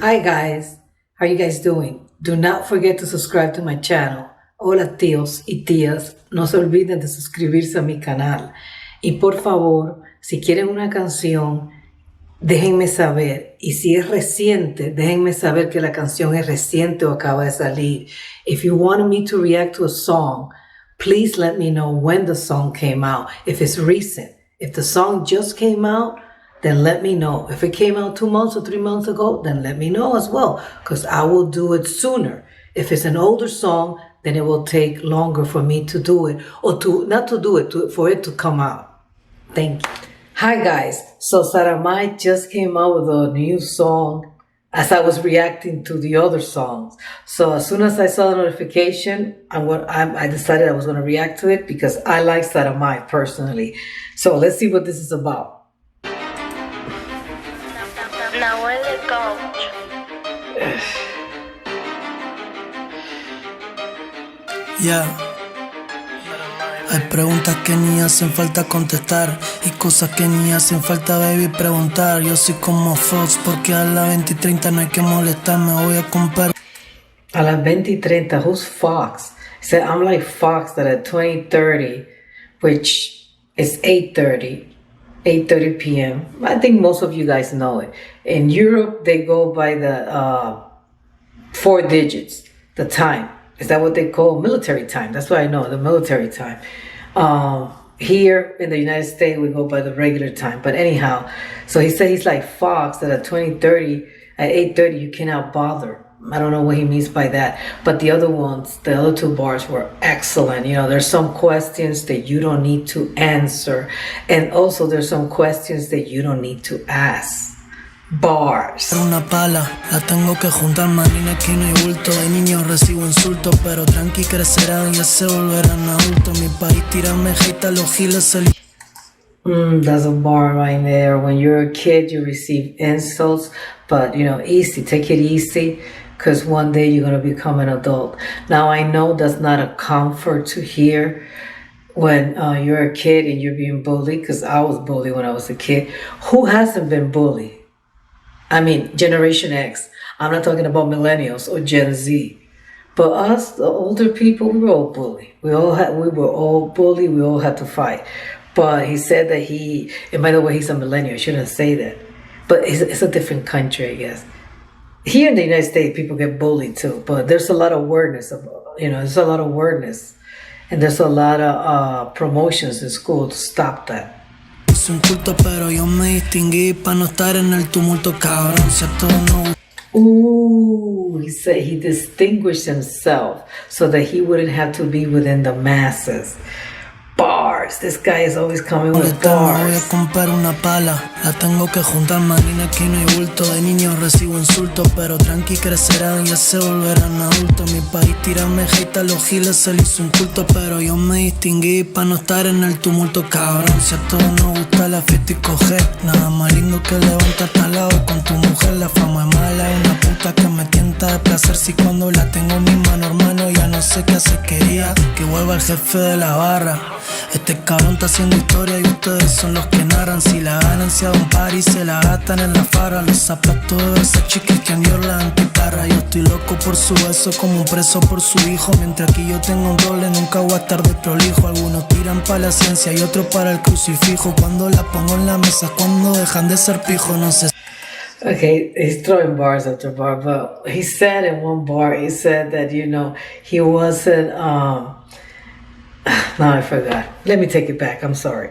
Hi guys, how you guys doing? Do not forget to subscribe to my channel. Hola tíos y tías, no se olviden de suscribirse a mi canal. Y por favor, si quieren una canción, déjenme saber. Y si es reciente, déjenme saber que la canción es reciente o acaba de salir. If you want me to react to a song, please let me know when the song came out. If it's recent, if the song just came out, then let me know. If it came out 2 months or 3 months ago, then let me know as well, because I will do it sooner. If it's an older song, then it will take longer for me to do it, or not to do it, for it to come out. Thank you. Hi guys, so Saramay just came out with a new song as I was reacting to the other songs. So as soon as I saw the notification, I decided I was going to react to it because I like Saramay personally. So let's see what this is about. Nahuel el coach. Yeah. Hay preguntas que ni hacen falta contestar y cosas que ni hacen falta, baby, preguntar. Yo soy como Fox porque a las 20 y 30 no hay que molestar, me voy a comprar. A las 20 y 30, who's Fox? He said, I'm like Fox that at 20:30, which is 8:30 p.m. I think most of you guys know it. In Europe, they go by the 4 digits, the time. Is that what they call military time? That's what I know, the military time. Here in the United States, we go by the regular time. But anyhow, so he said he's like Fox that at 20:30, at 8:30, you cannot bother. I don't know what he means by that. But the other ones, the other 2 bars were excellent. You know, there's some questions that you don't need to answer. And also there's some questions that you don't need to ask. Bars. Una pala, la tengo que juntar, marina, aquí no hay bulto. De niños recibo insultos, pero tranqui crecerán, ya se volverán adultos. Mi país tira mejita, los giles se That's a bar right there. When you're a kid, you receive insults, but you know, easy, take it easy, because one day you're going to become an adult. Now, I know that's not a comfort to hear when you're a kid and you're being bullied, because I was bullied when I was a kid. Who hasn't been bullied? I mean, Generation X. I'm not talking about millennials or Gen Z. But us, the older people, we were all bullied. We were all bullied. We all had to fight. But he said that and by the way, he's a millennial. I shouldn't say that. But it's a different country, I guess. Here in the United States, people get bullied too. But there's a lot of awareness there's a lot of awareness. And there's a lot of promotions in school to stop that. Es un culto, pero yo me distinguí para no estar en el tumulto, cabrón. Si a todos no. Ooh, he said he distinguished himself so that he wouldn't have to be within the masses. Bars. This guy is always coming with bars. Voy a comprar una pala, la tengo que juntar, marina, aquí no hay bulto. De niños recibo insultos, pero tranqui crecerán, ya se volverán adultos. Mi país tira mejita, los giles se le hizo un culto, pero yo me distinguí para no estar en el tumulto, cabrón. Si a todos nos gusta la fiesta y coger, nada más lindo que levantarte al lado con tu mujer. La fama es mala, una puta que me tienta de placer. Si cuando la tengo en mi mano, hermano, ya no sé qué hacer. Quería que vuelva el jefe de la barra. Este cabrón está haciendo historia y ustedes son los que narran. Si la ganan, se hagan party, se la gastan en la farra. Los zapatos de Versace, Christian Dior, la antiparra. Yo estoy loco por su beso, como un preso por su hijo. Mientras que yo tengo un doble, nunca voy a estar de prolijo. Algunos tiran para la ciencia y otros para el crucifijo. Cuando la pongo en la mesa, cuando dejan de ser pijo, no sé. Okay, he's throwing bars after bar, but he said in one bar, he said that, he wasn't, no, I forgot. Let me take it back. I'm sorry.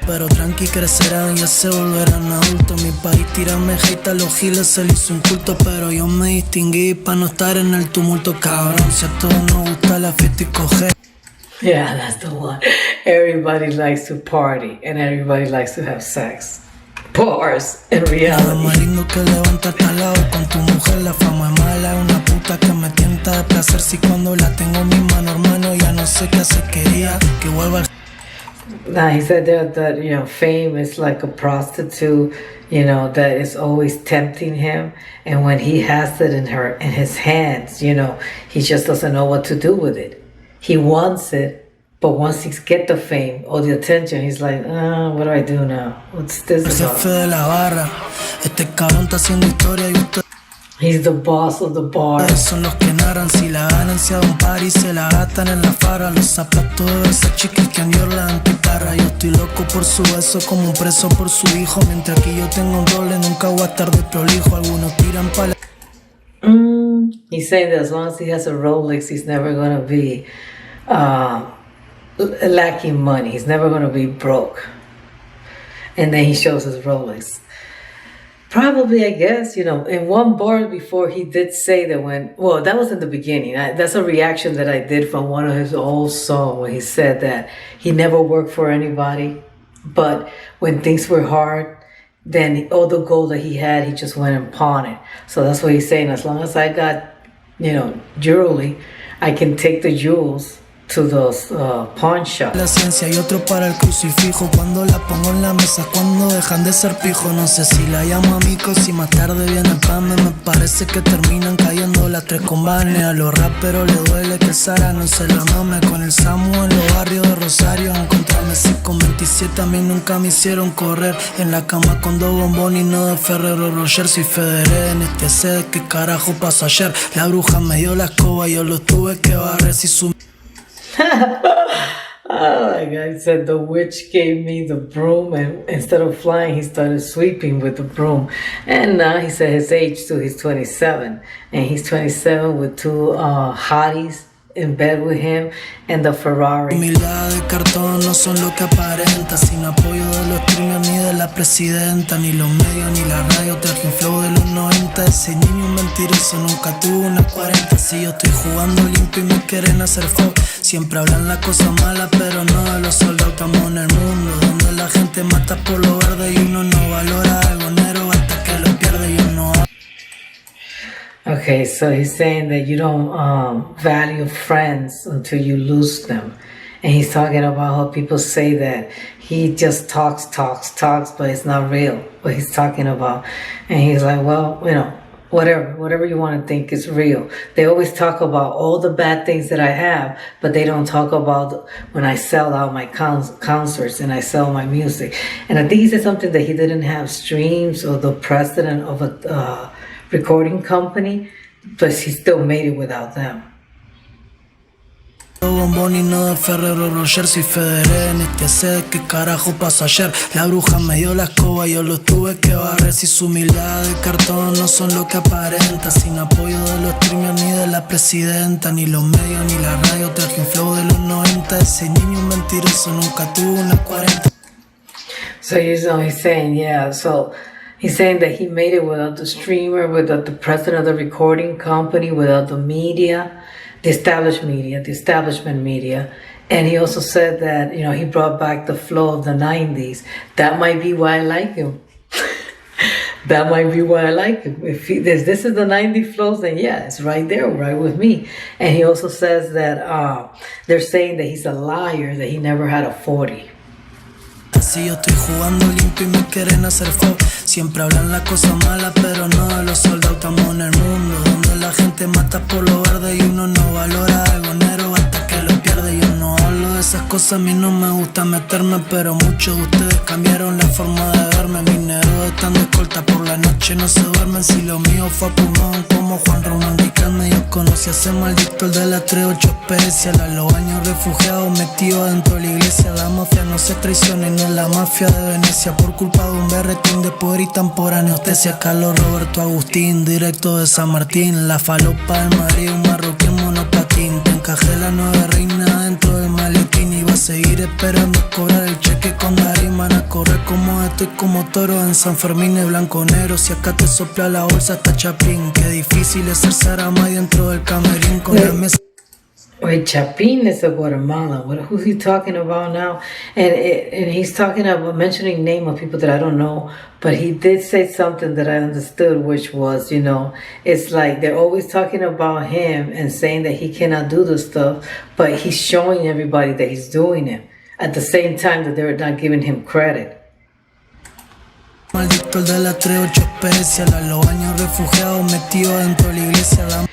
Pero tranqui crecerán, ya se volverán adultos. Mi país tira mejita, los giles se le hizo un culto, pero yo me distinguí para no estar en el tumulto, cabrón. Si a todos nos gusta la fiesta y coger. Yeah, that's the one. Everybody likes to party and everybody likes to have sex. Bars in reality. Nada más lindo que levantarte al lado con tu mujer. La fama es mala, una puta que me tienta de placer. Si cuando la tengo en mi mano, hermano, ya no sé qué hacer. Quería que vuelva el... Now he said that fame is like a prostitute, that is always tempting him, and when he has it in his hands, he just doesn't know what to do with it. He wants it, but once he gets the fame or the attention, he's like, what do I do now? What's this about? Jefe de la barra, este cabrón está haciendo historia y usted... He's the boss of the bar. Son los que narran si la ganancia de un par y se la gastan en la farra. Los zapatos de Versace Christian Dior la antiparra. Yo estoy loco por su beso como un preso por su hijo. Mientras que yo tengo un doble, nunca voy a estar de prolijo. Algunos tiran pala. He's saying that as long as he has a Rolex, he's never gonna be lacking money. He's never gonna be broke. And then he shows his Rolex. Probably, I guess, you know, in one bar before he did say that that was in the beginning. That's a reaction that I did from one of his old songs when he said that he never worked for anybody. But when things were hard, then all the gold that he had, he just went and pawned it. So that's what he's saying. As long as I got, you know, jewelry, I can take the jewels to those pawn shops. La ciencia y otro para el crucifijo. Cuando la pongo en la mesa, cuando dejan de ser pijo. No sé si la llamo amigo, si más tarde viene el pame. Me parece que terminan cayendo las tres combanes. A los raperos le duele que el Sara no se la mame. Con el Samu en los barrios de Rosario. Encontrarme 527 a mí nunca me hicieron correr. En la cama con dos bombones y no de Ferrero Rocher. Soy Federer en este sed, ¿qué carajo pasó ayer? La bruja me dio la escoba y yo lo tuve que barrer. Si su Oh my God, he said the witch gave me the broom, and instead of flying, he started sweeping with the broom. And now he said his age too, he's 27. And he's 27 with two hotties in bed with him and the Ferrari. Humildad de cartón no son lo que aparenta. Sin apoyo de los streamers ni de la presidenta, ni los medios ni la radio. Traje un flow de los 90. Ese niño mentiroso nunca tuvo una 40. Si yo estoy jugando limpio y me quieren hacer fuck. Siempre hablan la cosa mala, pero no de los soldados. Estamos en el mundo donde la gente mata por lo verde y uno no valora algo negro hasta que lo pierde y uno. Okay, so he's saying that you don't value friends until you lose them. And he's talking about how people say that he just talks, but it's not real what he's talking about. And he's like, well, you know, whatever you want to think is real. They always talk about all the bad things that I have, but they don't talk about when I sell out my concerts and I sell my music. And I think he said something that he didn't have streams or the president of a recording company, but he still made it without them. Bombón y no de Ferrero Rocher. Soy Federer en este sed, ¿qué carajo pasó ayer? La bruja me dio la escoba y yo lo tuve que barrer. Si su humildad de cartón no son lo que aparenta. Sin apoyo de los streamers ni de la presidenta, ni los medios ni la radio. Traje un flow de los 90. Ese niño mentiroso nunca tuvo una 40. So he's saying, yeah, so he's saying that he made it without the streamer, without the president of the recording company, without the media, the establishment media. And he also said that, you know, he brought back the flow of the 90s. That might be why I like him. That might be why I like him. If this is the 90 flows, then yeah, it's right there, right with me. And he also says that they're saying that he's a liar, that he never had a 40. Si yo estoy jugando limpio y me quieren hacer fuck. Siempre hablan la cosa mala, pero no de los soldados. Estamos en el mundo donde la gente mata por lo verde y uno no valora algo negro hasta que lo pierde. Yo no hablo de esas cosas, a mí no me gusta meterme, pero muchos de ustedes cambiaron la forma de verme. Mis negros están de escolta por la noche, no se duermen. Si lo mío fue a pulmón como Juan Román Riquelme. Yo conocí a ese maldito, el de la 38 especial. A los años refugiados metidos dentro de la iglesia. La mafia no se traiciona y no es la mafia de Venecia. Por culpa de un berretín de poder y tempora anestesia. Carlos Roberto Agustín, directo de San Martín. La falopa del Madrid, un marroquín monopatín. Te encajé la nueva reina dentro del maletín. Y va a seguir esperando cobrar el cheque con Darín. Van a correr como estoy como toro en San Fermín y blanco negro. Si acá te sopla la bolsa hasta Chapín. Qué difícil es ser Saramay dentro del camerín con la mesa. Wait, Chapin is of Guatemala. Who's he talking about now? And he's talking about mentioning name of people that I don't know. But he did say something that I understood, which was, you know, it's like they're always talking about him and saying that he cannot do this stuff, but he's showing everybody that he's doing it at the same time that they're not giving him credit. Maldito el de la 38 especial. A los años refugiados metido dentro de la iglesia.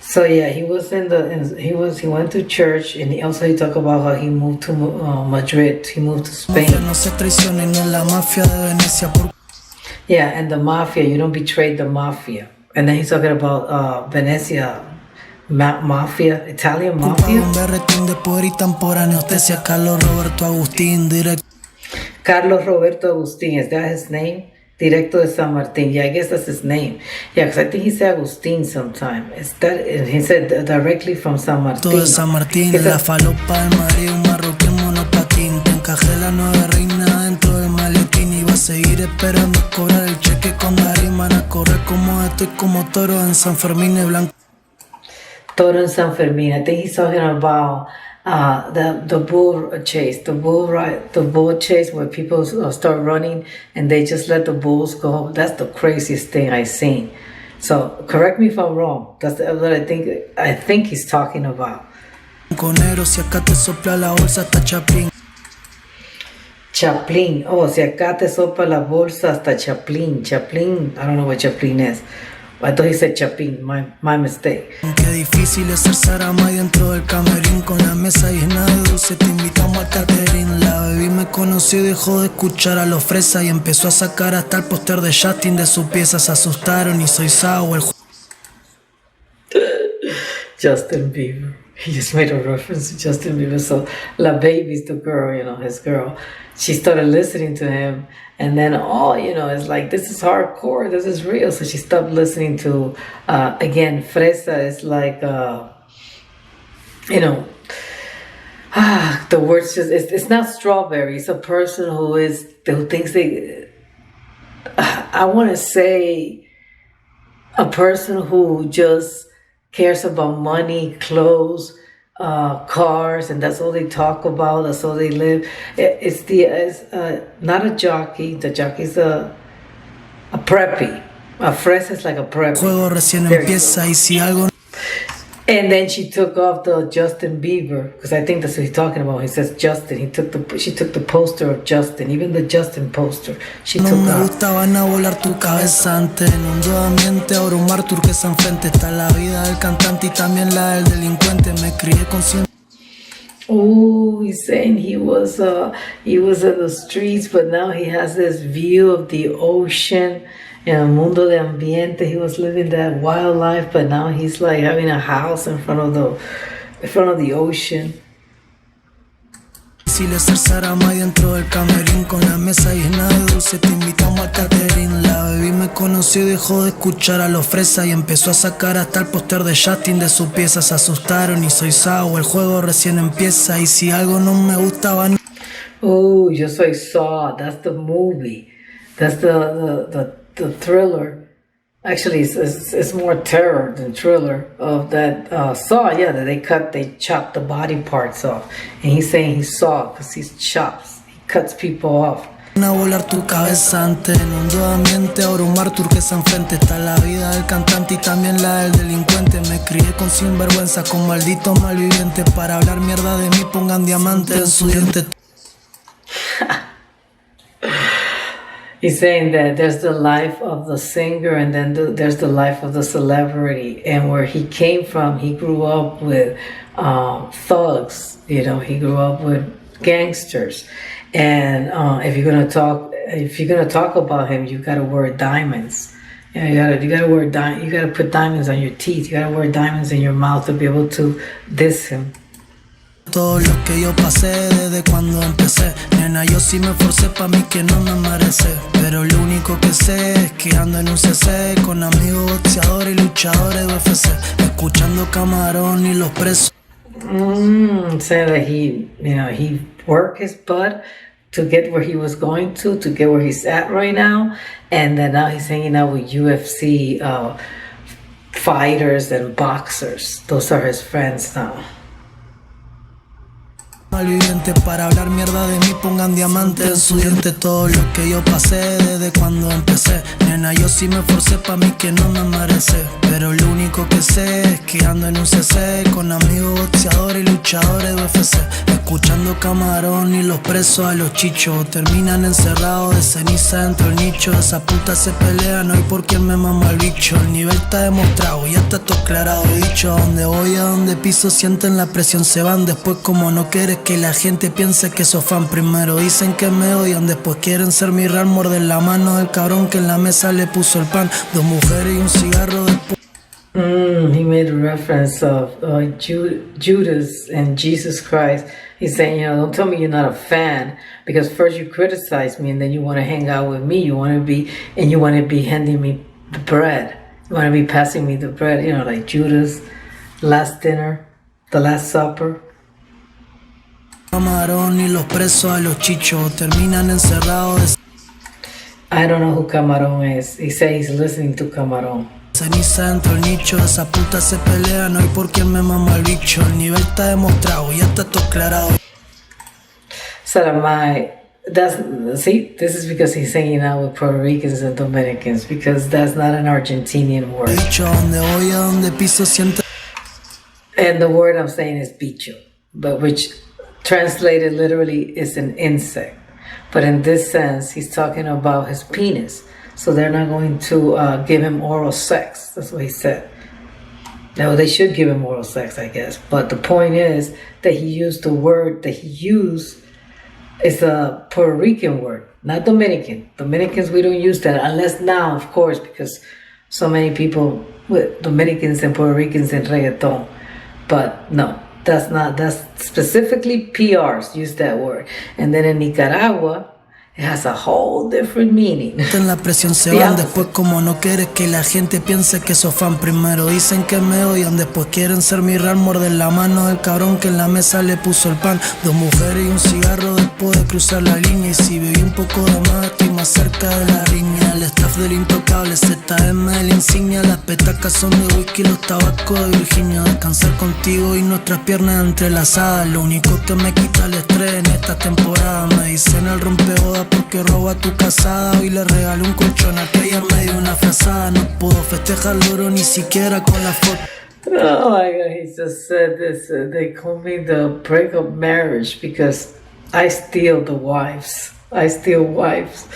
So yeah, he went to church, and he talked about how he moved to Madrid. He moved to Spain. No se traiciona y no es la mafia de Venecia. Yeah, and the mafia, you don't betray the mafia. And then he's talking about Venezia mafia, Italian Culpa de mafia. un berretín de poder y temporáneo. Decía Carlos Roberto Agustín, directo. Carlos Roberto Agustín, is that his name? Directo de San Martín. Yeah, I guess that's his name. Yeah, because I think he said Agustín sometime. Is that, and he said directly from San Martín. Todo de San Martín, It's la a- falopa del Madrid, un marroquín monopatín. Te encajé la nueva reina dentro del maletín. Iba a seguir esperando cobrar el cheque con Darín. Van a correr como estoy como toro en San Fermín y Blanco. Toro in San Fermin. I think he's talking about the bull chase, the bull chase where people start running and they just let the bulls go. That's the craziest thing I've seen. So correct me if I'm wrong. That's what I think he's talking about. Negro, si acá te sopla la bolsa hasta Chaplin. Chaplin. Oh, si acá te sopa la bolsa hasta Chaplin. Chaplin. I don't know what Chaplin is. I thought he said Chapin. My mistake. Qué difícil es ser Saramay dentro del camerín. Con la mesa llena de dulce te invitamos al catering. La baby me conoció y dejó de escuchar a los fresas. Y empezó a sacar hasta el póster de Justin de sus piezas. Se asustaron y soy Sao, el Justin Bieber. He just made a reference to Justin Bieber. So La Baby's the girl, his girl. She started listening to him, and then it's like, this is hardcore, this is real. So she stopped listening to, again, Fresa is like, the words just, it's not strawberry. It's a person who thinks I want to say, a person who just cares about money, clothes, cars, and that's all they talk about. That's all they live. It's not a jockey. The jockey's a preppy. A fresa is like a preppy. juego recién There you go. empieza y si algo And then she took off the Justin Bieber, because I think that's what he's talking about. He says Justin. She took the poster of Justin, even the Justin poster. She no took me off. gusta, van a volar tu cabeza antes. En un ambiente, abrumar turquesa enfrente. Está la vida del cantante y también la del delincuente. Me crié consciente. Oh, he's saying he was in the streets, but now he has this view of the ocean. In el mundo de ambiente, he was living that wild life, but now he's like having a house in front of the ocean. Si le ser Saramay dentro del camerín. Con la mesa llena de dulce te invitamos al catering. La baby me conoció y dejó de escuchar a los fresas. Y empezó a sacar hasta el póster de Justin de sus piezas. Se asustaron y soy Sao, el juego recién empieza. Y si algo no me gusta van. Oh, Yo Soy Saw. That's the movie. That's the thriller. Actually, it's more terror than thriller of that Saw. Yeah, that they chop the body parts off, and he's saying he saw because he cuts people off. Van a volar tu cabeza antes. En un ambiente, abrumar turquesa enfrente. Está la vida del cantante y también la del delincuente. Me crié con sinvergüenza, con malditos malvivientes. Para hablar mierda de mí pongan diamante en su diente. He's saying that there's the life of the singer, and then there's the life of the celebrity. And where he came from, he grew up with thugs. He grew up with gangsters. And if you're gonna talk about him, you gotta wear diamonds. You gotta put diamonds on your teeth. You gotta wear diamonds in your mouth to be able to diss him. Todo lo que yo pasé desde cuando empecé. Nena, yo sí me esforcé pa' mí que no me merece. Pero lo único que sé es que ando en un CC con amigos boxeadores y luchadores de UFC. Escuchando Camarón y los presos. Saying that he worked his butt to get where he was going to get where he's at right now. And then now he's hanging out with UFC fighters and boxers. Those are his friends now. Malviviente para hablar mierda de mí pongan diamante en su diente. Todo lo que yo pasé desde cuando empecé. Nena, yo sí me esforcé pa' mí que no me merece. Pero lo único que sé es que ando en un CC con amigos boxeadores y luchadores de UFC. Escuchando Camarón y los presos a los chichos. Terminan encerrados de ceniza dentro del nicho. Esa puta se pelea, no hay por quién me mama el bicho. El nivel está demostrado, ya está todo aclarado. Dicho, a donde voy, a donde piso sienten la presión. Se van después como no quieres que la gente piense que sos fan. Primero dicen que me odian, después quieren ser mi real. Morder la mano del cabrón que en la mesa le puso el pan. 2 mujeres y un cigarro después. He made a reference of Judas and Jesus Christ. He's saying, don't tell me you're not a fan, because first you criticize me and then you want to hang out with me. You want to be handing me the bread. You want to be passing me the bread, like Judas, last dinner, the Last Supper. Camarón y los presos a los chichos terminan encerrados. I don't know who Camarón is. He said he's listening to Camarón. Ceniza dentro del nicho, esa puta se pelea, no hay por quién me mama el bicho. El nivel está demostrado, ya está todo aclarado. This is because he's hanging out with Puerto Ricans and Dominicans, because that's not an Argentinian word. Bicho, a donde voy, a donde piso siente. And the word I'm saying is bicho, but which translated literally is an insect. But in this sense, he's talking about his penis. So they're not going to give him oral sex. That's what he said. Now, they should give him oral sex, I guess. But the point is that he used the word that he used is a Puerto Rican word, not Dominican. Dominicans, we don't use that unless now, of course, because so many people with Dominicans and Puerto Ricans in reggaeton. But no, that's specifically PRs use that word. And then in Nicaragua, it has a whole different meaning. En la presión se van, después como no quieres que la gente piense que sos fan. Primero dicen que me odian, después quieren ser mi real. Morder la mano del cabrón que en la mesa le puso el pan. 2 mujeres y un cigarro después de cruzar la línea. Y si bebí un poco de más, estoy más cerca de la riña. El staff del intocable, ZM de la insignia. Las petacas son de whisky, los tabacos de Virginia. Descansar contigo y nuestras piernas entrelazadas. Lo único que me quita el estrés en esta temporada. Me dicen el rompeodas porque roba tu casada. Hoy le regalé un colchón a que ayer me dio una frazada. No puedo festejar loro ni siquiera con la foto. Oh my God, he just said this. They call me the breakup marriage because I steal the wives. I steal wives.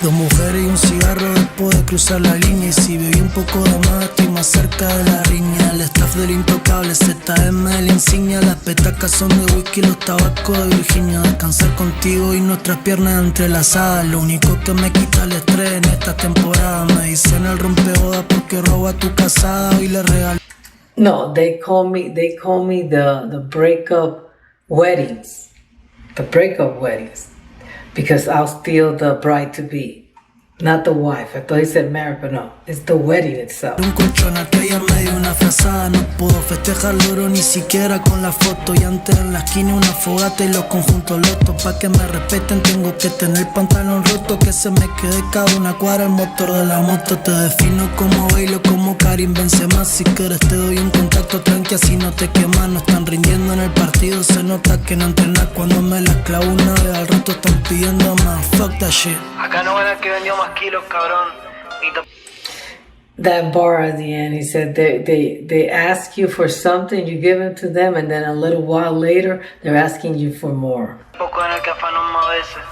2 mujeres y un cigarro después de cruzar la línea. Y si bebí un poco de más, estoy más cerca de la riña. El staff del intocable, ZM de la insignia. Las petacas son de whisky, los tabacos de Virginia. Descansar contigo y nuestras piernas entrelazadas. Lo único que me quita el estrés en esta temporada. Me dicen el rompebodas porque roba tu casada. Hoy le regalé. No, they call me the breakup weddings. The breakup weddings. Because I'll steal the bride to be, not the wife. I thought he said marriage, but no, it's the wedding itself. Un colchón al que ayer me dio una frazada. No puedo festejar loro ni siquiera con la foto. Y antes en la esquina una fogata y los conjuntos lotos. Pa' que me respeten tengo que tener pantalón roto. Que se me quede cada una cuadra el motor de la moto. Te defino como bailo, como Karim Benzema. Si quieres te doy un contacto tranqui, así no te quemas. No están rindiendo en el partido, se nota que no entrenan. Cuando me la clavo una vez al rato están pidiendo más. Fuck that shit. Acá no van a que vendió más kilos, cabrón. That bar at the end, he said they ask you for something, you give it to them, and then a little while later, they're asking you for more. Poco en el que afanó más veces.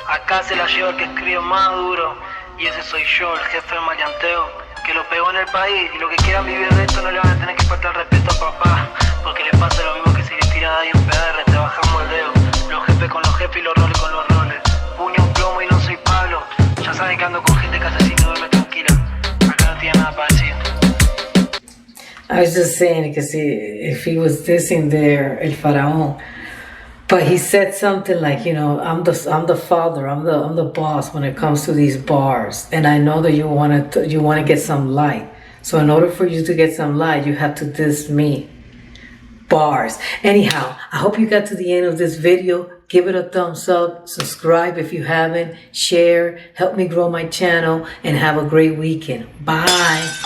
Acá se la lleva el que escribe más duro. Y ese soy yo, el jefe del maleanteo, que lo pegó en el país. Y los que quieran vivir de esto no le van a tener que faltar el respeto a papá. Porque le pasa lo mismo que si le tira a nadie un PR, te bajamos el dedo. Los jefes con los jefes y los roles con los roles. Puño, plomo y no soy Pablo. Ya saben que ando con gente que asesina y duerme tranquila. Acá no tiene nada para decir. I was just saying, because if he was dissing there, El Faraón, but he said something like, I'm the father, I'm the boss when it comes to these bars, and I know that you want to get some light. So in order for you to get some light, you have to diss me. Bars. Anyhow, I hope you got to the end of this video. Give it a thumbs up, subscribe if you haven't, share, help me grow my channel, and have a great weekend. Bye.